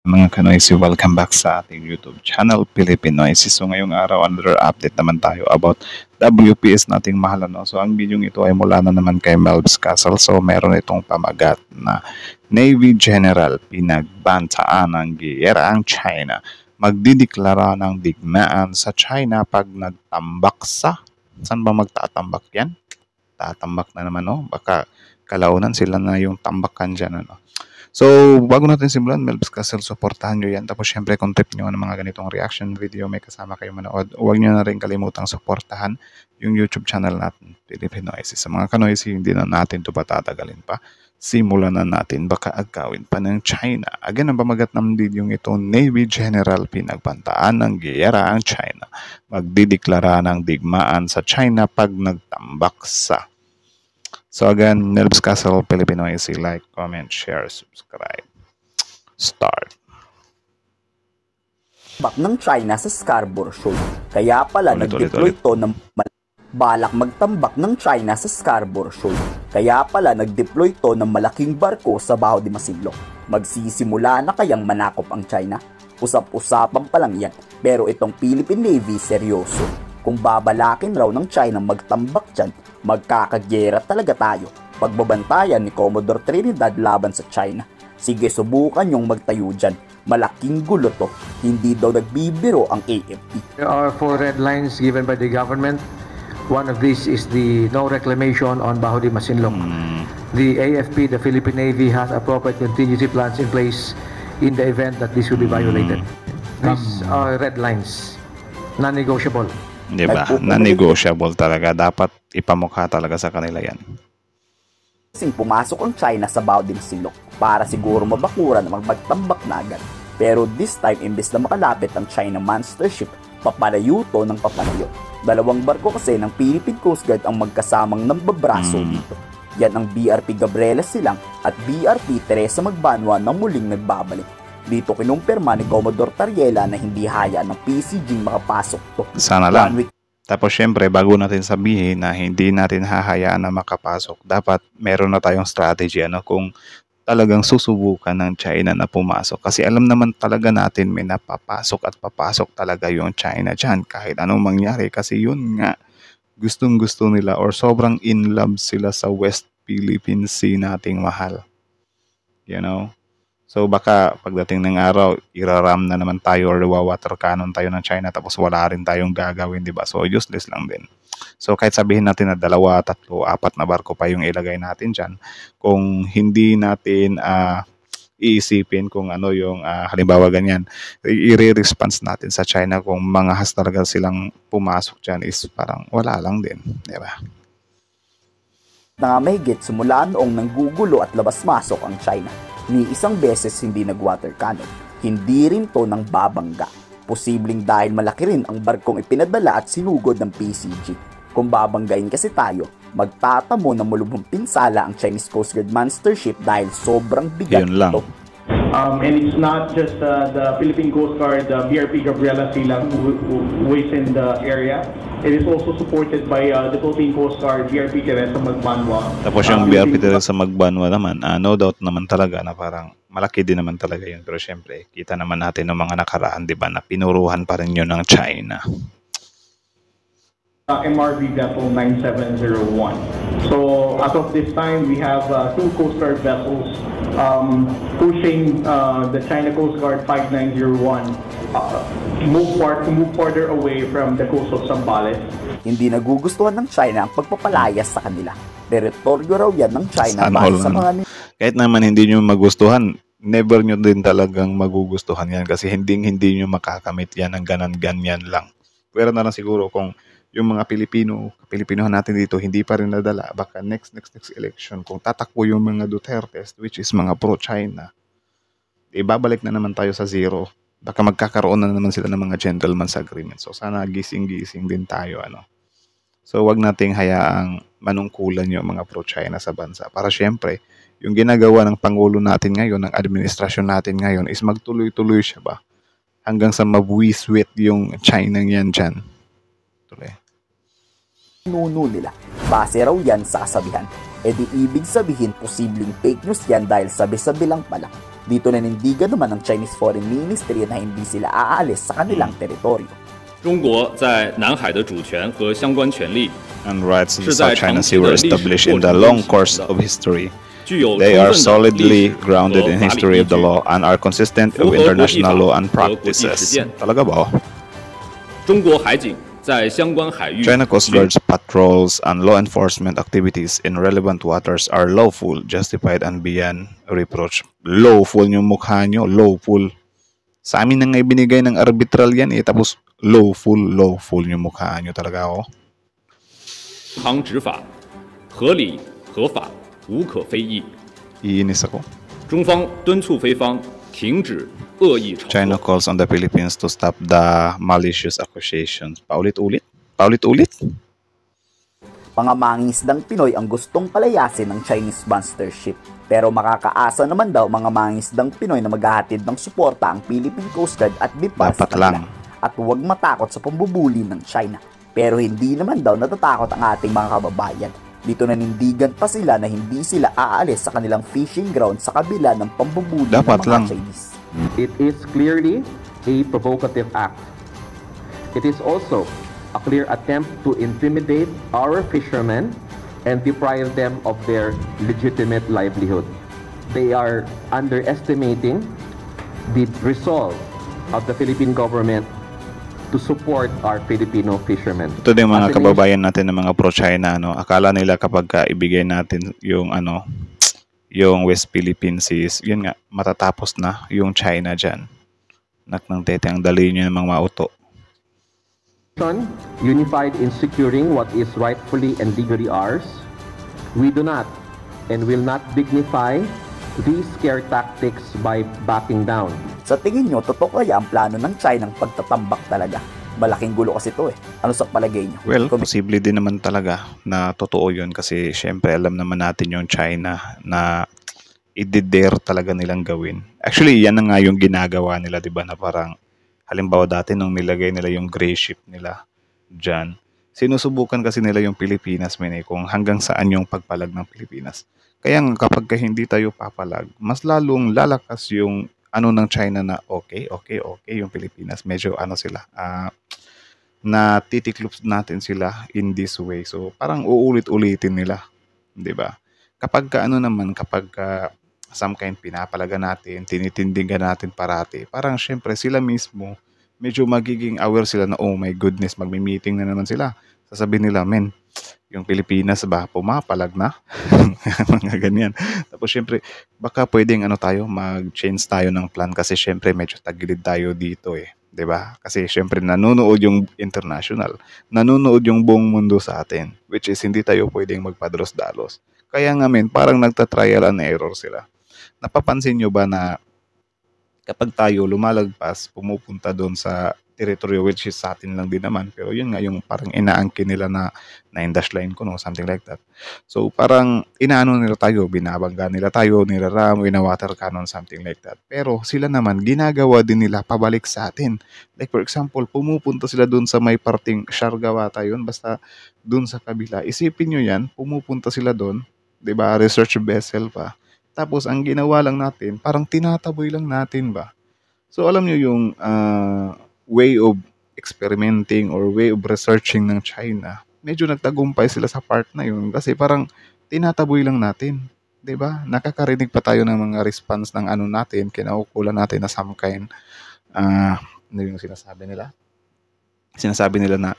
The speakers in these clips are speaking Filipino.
Mga Kanoysi, welcome back sa ating YouTube channel, Pilipinoysi. So ngayong araw, another update naman tayo about WPS nating mahal. No? So ang video ito ay mula na naman kay Melbs Castle. So meron itong pamagat na Navy General pinagbantaan ng giyera ang China. Magdideklara ng digmaan sa China pag nagtambak sa... Saan ba magtatambak yan? Tatambak na naman, no? Baka kalaunan sila na yung tambakan dyan, ano? So, bago natin simulan, Melbs Castle, supportahan nyo yan. Tapos, syempre, kung trip nyo ng mga ganitong reaction video, may kasama kayo manood, huwag nyo na rin kalimutang supportahan yung YouTube channel natin, Pilipinoysi. Sa mga Kanoysi, hindi na natin ito patatagalin pa. Simulan na natin, baka agawin pa ng China. Again, ang pamagat ng video ito, Navy General pinagbantaan ng giyera ang China. Magdideklara ng digmaan sa China pag nagtambak sa... So again, Melbs Castle, Pilipinoysi, like, comment, share, subscribe. Start. Ng China sa Scarborough Shoal. Kaya pala nag-deploy ito ng balak magtambak ng China sa Scarborough Shoal. Kaya pala nag-deploy ito ng malaking barko sa Baho de Masinloc. Magsisimula na kayang manakop ang China? Usap-usapan pa lang yan. Pero itong Philippine Navy seryoso. Kung babalakin raw ng China magtambak dyan, magkakagyera talaga tayo. Pagbabantayan ni Commodore Trinidad laban sa China. Sige, subukan yung magtayo dyan. Malaking gulo to. Hindi daw nagbibiro ang AFP. There are 4 red lines given by the government. One of these is the no reclamation on Baho de Masinloc. The AFP, the Philippine Navy, has appropriate contingency plans in place in the event that this will be violated. These are red lines. Non-negotiable. Diba? Non-negotiable talaga. Dapat ipamukha talaga sa kanila yan. Kasing pumasok ang China sa Baho de Masinloc para siguro mabakura na magtambak na agad. Pero this time, imbes na makalapit ang China monster ship, papalayo to ng papalayo. Dalawang barko kasi ng Philippine Coast Guard ang magkasamang nambabraso dito. Yan ang BRP Gabriela Silang at BRP Teresa Magbanwa na muling nagbabalik. Dito kinumpirma ni Commodore Tariela na hindi hayaan ng PCG makapasok to. Sana lang. Tapos syempre, bago natin sabihin na hindi natin hahayaan na makapasok, dapat meron na tayong strategy kung talagang susubukan ng China na pumasok. Kasi alam naman talaga natin may napapasok at papasok talaga yung China dyan kahit anong mangyari. Kasi yun nga, gustong-gusto nila or sobrang in love sila sa West Philippine Sea nating mahal. You know? So baka pagdating ng araw, iraram na naman tayo or water cannon tayo ng China tapos wala rin tayong gagawin, di ba? So useless lang din. So kahit sabihin natin na 2, 3, 4 na barko pa yung ilagay natin dyan, kung hindi natin iisipin kung ano yung halimbawa ganyan, i-response natin sa China kung mga has talaga silang pumasok dyan is parang wala lang din, di ba? Mahigit simula noong nanggugulo at labas-masok ang China. Ni isang beses hindi nag-water cannon. Hindi rin to nang babangga. Posibleng dahil malaki rin ang barkong ipinadala at sinugod ng PCG. Kung babanggain kasi tayo, magtatamo na mulubong pinsala ang Chinese Coast Guard monster ship dahil sobrang bigat ito. And it's not just the Philippine Coast Guard, the BRP Gabriela Silang who is in the area. It is also supported by the Philippine Coast Guard, BRP Teresa Magbanwa. Tapos yung BRP Teresa Magbanwa naman, no doubt naman talaga na parang malaki din naman talaga yun. Pero syempre, kita naman natin ng mga nakaraan, di ba, na pinuruhan pa rin yun ng China. MRV vessel 9701. So as of this time, we have 2 Coast Guard vessels pushing the China Coast Guard 5901 move further away from the coast of Zambales. Hindi nagugustuhan ng China ang pagpapalayas sa kanila. Teritoryo raw yan ng China sa mga... Kahit naman hindi nyo magustuhan, never nyo din talagang magugustuhan yan kasi hindi nyo makakamit yan ng ganyan lang. Pero na lang siguro kung yung mga Pilipinohan natin dito hindi pa rin nadala, baka next election kung tatakbo yung mga Duterte, which is mga pro-China, ibabalik na naman tayo sa zero. Baka magkakaroon na naman sila ng mga gentleman's agreement. So sana gising-gising din tayo, So wag nating hayaang manungkulan yung mga pro-China sa bansa. Para syempre, yung ginagawa ng Pangulo natin ngayon, ng administrasyon natin ngayon is magtuloy-tuloy siya ba? Hanggang sa mabuwiswit yung China yan dyan. Tuloy. Nuno nila. Base raw yan sa kasabihan. E di ibig sabihin posibleng fake news yan dahil sabi-sabi lang pala. Dito nanindigan naman ng Chinese Foreign Ministry na hindi sila aalis sa kanilang teritoryo. 中国在南海的主权和相关权利 And rights in the 是在 South China 长 Sea 期 were 的历史 established 过 in the 程 long 中 course 形成 of 的， history. 具有 They 充 are 分的历 solidly 史 grounded 和 in 法理 history 依 of the 据， law and are consistent 符合 with 国际 international 法 law and 和国际实 practices. 践。 Talaga ba? 中国海警在相关海域 China Coast Guard's patrols and law enforcement activities in relevant waters are lawful, justified, and beyond reproach. Lawful yung mukha nyo, lawful. Sa amin na nga ibinigay ng arbitral yan eh, tapos lawful yung mukha nyo talaga ako. 航执法合理合法，无可非议。 Iinis ako. 中方敦促菲方停止恶意炒 China 作， calls on the Philippines to stop the malicious accusations. Paulit-ulit? Paulit-ulit? Mga mangingisdang Pinoy ang gustong palayasin ng Chinese monster ship. Pero makakaasa naman daw mga mangingisdang Pinoy na maghahatid ng suporta ang Philippine Coast Guard at BIPAR sa Dapat lang. kanila. At huwag matakot sa pambubuli ng China. Pero hindi naman daw natatakot ang ating mga kababayan. Dito nanindigan pa sila na hindi sila aalis sa kanilang fishing ground sa kabila ng pambubuli Dapat ng mga lang. Chinese. It is clearly a provocative act. It is also a clear attempt to intimidate our fishermen and deprive them of their legitimate livelihood. They are underestimating the resolve of the Philippine government to support our Filipino fishermen. Ito din mga As a kababayan natin ng mga pro-China, no? Akala nila kapag ibigay natin yung yung West Philippine Seas, yun nga, matatapos na yung China dyan. Ng tete, ang dali nyo ng mga mauto. nation unified in securing what is rightfully and legally ours, we do not and will not dignify these scare tactics by backing down. Sa tingin nyo, totoo kaya ang plano ng China ng pagtatambak talaga? Malaking gulo kasi ito eh. Ano sa palagay nyo? Well, posible din naman talaga na totoo yun kasi syempre alam naman natin yung China na i-dare talaga nilang gawin. Actually, yan na nga yung ginagawa nila, di ba, na parang halimbawa dati nung nilagay nila yung gray ship nila dyan, sinusubukan kasi nila yung Pilipinas, kung hanggang saan yung pagpalag ng Pilipinas. Kaya nga kapag hindi tayo papalag, mas lalong lalakas yung ng China na okay yung Pilipinas. Medyo sila, na titiklops natin sila in this way. So parang uulit-ulitin nila, 'di ba? Kapag some kind pinapalaga natin, tinitindigan natin parati, parang syempre sila mismo medyo magiging aware sila na oh my goodness, magmi-meeting na naman sila. Sasabihin nila, men, yung Pilipinas ba pumapalag na? Mga ganyan. Tapos syempre baka pwedeng mag-change tayo ng plan kasi syempre medyo tagilid tayo dito eh. 'Di ba? Kasi syempre nanonood yung international, nanonood yung buong mundo sa atin, which is hindi tayo pwedeng magpadros-dalos. Kaya nga parang nagta-trial and error sila. Napapansin nyo ba na kapag tayo lumalagpas, pumupunta doon sa teritoryo which is sa atin lang din naman, pero yun nga yung parang inaangkin nila na 9-dash line ko, no? Something like that. So parang inaano nila tayo, binabangga nila tayo, niraram, winawater cannon, something like that. Pero sila naman, ginagawa din nila pabalik sa atin. Like for example, pumupunta sila doon sa may parting Siargao yun, basta doon sa kabila. Isipin nyo yan, pumupunta sila doon, 'di ba? Research vessel pa. Tapos ang ginawa lang natin, parang tinataboy lang natin ba? So alam nyo yung way of experimenting or way of researching ng China, medyo nagtagumpay sila sa part na yun kasi parang tinataboy lang natin. 'Di ba? Nakakarinig pa tayo ng mga response ng natin, kinaukulan natin na some kind, ano yung sinasabi nila? Sinasabi nila na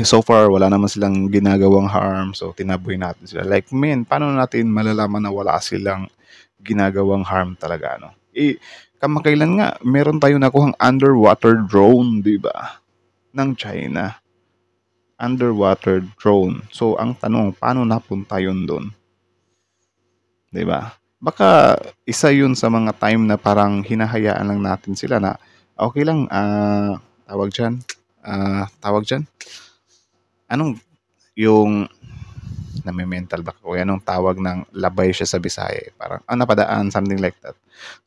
so far, wala naman silang ginagawang harm, so tinaboy natin sila. Like, paano natin malalaman na wala silang ginagawang harm talaga, no? Kamakailan nga, meron tayo nakuhang underwater drone, di ba? Ng China. Underwater drone. So, ang tanong, paano napunta yun doon? Di ba? Baka isa yun sa mga time na parang hinahayaan lang natin sila na okay lang, tawag dyan, anong yung nami-mental ba o anong tawag ng labay siya sa Bisaya, parang napadaan, something like that.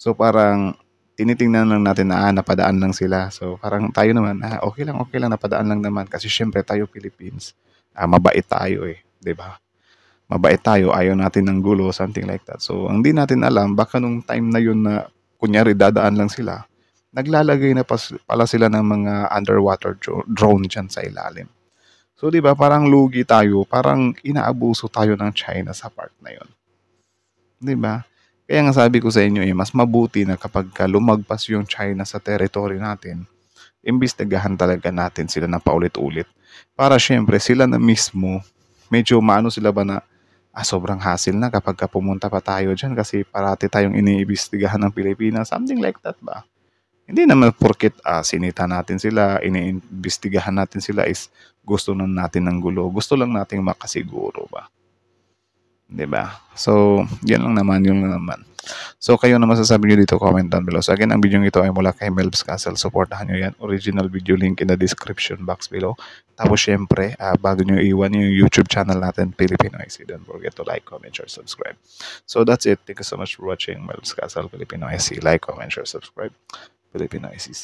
So parang tinitingnan lang natin na napadaan lang sila. So parang tayo naman okay lang, napadaan lang naman kasi syempre tayo Philippines, mabait tayo 'di ba? Mabait tayo, ayaw natin ng gulo, something like that. So ang di natin alam, baka nung time na yun na kunyari dadaan lang sila, naglalagay na pala sila ng mga underwater drone dyan sa ilalim. So, di ba, parang lugi tayo, parang inaabuso tayo ng China sa part na yon. Di ba? Kaya nga sabi ko sa inyo, mas mabuti na kapag lumagpas yung China sa territory natin, imbestigahan talaga natin sila na paulit-ulit. Para syempre, sila na mismo, medyo maano sila ba na, sobrang hassle na kapag pumunta pa tayo dyan kasi parati tayong iniimbestigahan ng Pilipinas. Something like that ba? Hindi naman porket sinita natin sila, iniimbestigahan natin sila is gusto na natin ng gulo. Gusto lang nating makasiguro ba? 'Di ba? So, yan lang naman, yun lang naman. So, kayo naman sasabi nyo dito, comment down below. So, again, ang video ito ay mula kay Melbs Castle. Supportahan nyo yan. Original video link in the description box below. Tapos, syempre, bago nyo iwan yung YouTube channel natin, Filipino IC. Don't forget to like, comment, share, subscribe. So, that's it. Thank you so much for watching Melbs Castle, Filipino IC. Like, comment, share, subscribe. Filipino IC.